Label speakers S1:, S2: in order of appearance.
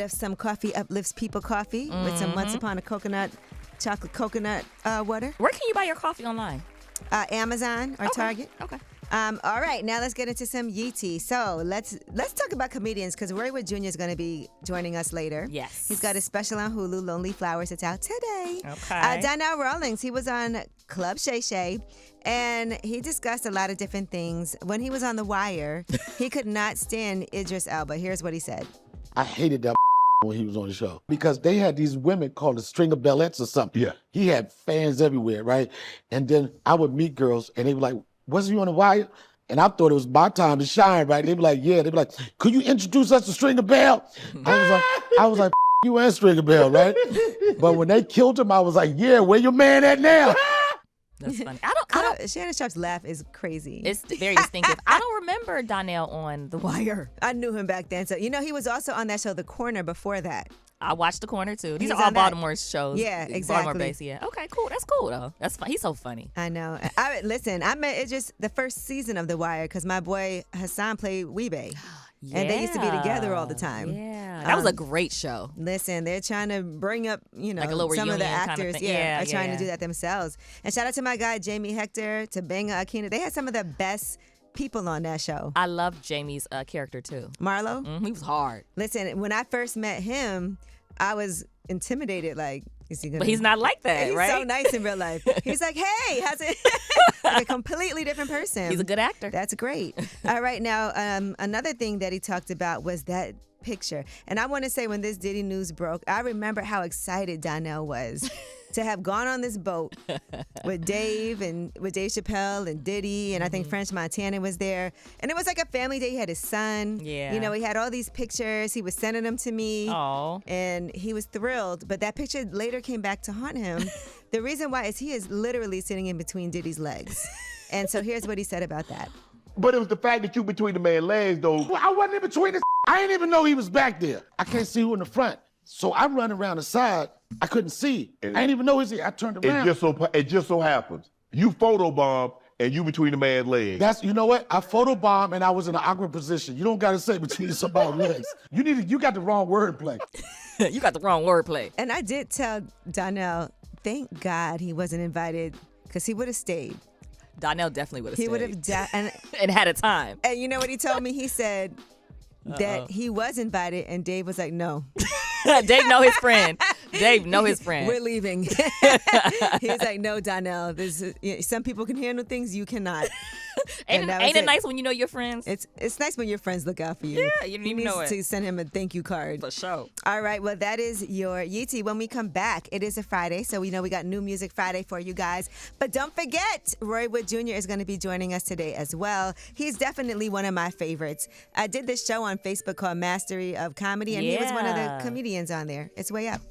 S1: of some Coffee Uplifts People coffee with some Once Upon a chocolate coconut water.
S2: Where can you buy your coffee online?
S1: Amazon or Target.
S2: Okay.
S1: All right, now let's get into some Yeetie. So let's talk about comedians because Roy Wood Jr. is going to be joining us later.
S2: Yes.
S1: He's got a special on Hulu, Lonely Flowers. It's out today.
S2: Okay.
S1: Donnell Rawlings, he was on Club Shay Shay, and he discussed a lot of different things. When he was on The Wire, he could not stand Idris Elba. Here's what he said.
S3: I hated that when he was on the show because they had these women called the String of Bellettes or something.
S4: Yeah.
S3: He had fans everywhere, right? And then I would meet girls and they were like, wasn't you on The Wire? And I thought it was my time to shine, right? They'd be like, yeah. They'd be like, could you introduce us to Stringer Bell? I was like, you and Stringer Bell, right? But when they killed him, I was like, yeah, where your man at now?
S2: That's funny. I don't.
S1: Shannon Sharp's laugh is crazy.
S2: It's very distinctive. I don't remember Donnell on The Wire.
S1: I knew him back then. So, he was also on that show, The Corner, before that.
S2: I watched The Corner, too. These
S1: He's
S2: are all
S1: on that.
S2: Baltimore shows.
S1: Yeah, exactly.
S2: Baltimore based, yeah. Okay, cool. That's cool, though. That's fun. He's so funny.
S1: I know. Listen, I met Idris the first season of The Wire because my boy Hassan played Weebay.
S2: Yeah.
S1: And they used to be together all the time.
S2: Yeah. That was a great show.
S1: Listen, they're trying to bring up,
S2: Like a little
S1: some of the
S2: reunion kind of
S1: actors.
S2: thing. Yeah,
S1: are trying
S2: yeah.
S1: to do that themselves. And shout out to my guy, Jamie Hector, to Benga Akina. They had some of the best people on that show.
S2: I love Jamie's character, too.
S1: Marlo?
S2: He was hard.
S1: Listen, when I first met him, I was intimidated, like, is he gonna...
S2: But he's not like that,
S1: he's
S2: right?
S1: so nice in real life. He's like, hey, how's it? Like a completely different person.
S2: He's a good actor.
S1: That's great. All right, now, another thing that he talked about was that picture. And I want to say when this Diddy news broke, I remember how excited Donnell was to have gone on this boat with Dave Chappelle and Diddy, and I think French Montana was there. And it was like a family day. He had his son.
S2: Yeah.
S1: He had all these pictures. He was sending them to me.
S2: Oh.
S1: And he was thrilled. But that picture later came back to haunt him. The reason why is he is literally sitting in between Diddy's legs. And so here's what he said about that.
S4: But it was the fact that you between the man's legs, though.
S3: Well, I wasn't in between the I didn't even know he was back there. I can't see who in the front. So I run around the side. I couldn't see. I didn't even know he was here. I turned around.
S4: It just so happens. You photobomb and you between the man's legs.
S3: You know what? I photobomb and I was in an awkward position. You don't got to say between somebody's legs. You got the wrong wordplay.
S2: You got the wrong wordplay.
S1: And I did tell Donnell, thank God he wasn't invited because he would have stayed.
S2: Donnell definitely would have stayed.
S1: He would have
S2: and had a time.
S1: And you know what he told me? He said that he was invited, and Dave was like, no.
S2: Dave know his friend. Dave know his friend.
S1: We're leaving. He's like, no, Donnell. Some people can handle things you cannot.
S2: Ain't it nice when you know your friends?
S1: It's nice when your friends look out for you.
S2: Yeah, you didn't even know it.
S1: To send him a thank you card.
S2: For sure.
S1: All right, well, that is your Yeetie. When we come back, it is a Friday, so we know we got New Music Friday for you guys. But don't forget, Roy Wood Jr. is going to be joining us today as well. He's definitely one of my favorites. I did this show on Facebook called Mastery of Comedy, and he was one of the comedians on there. It's way up.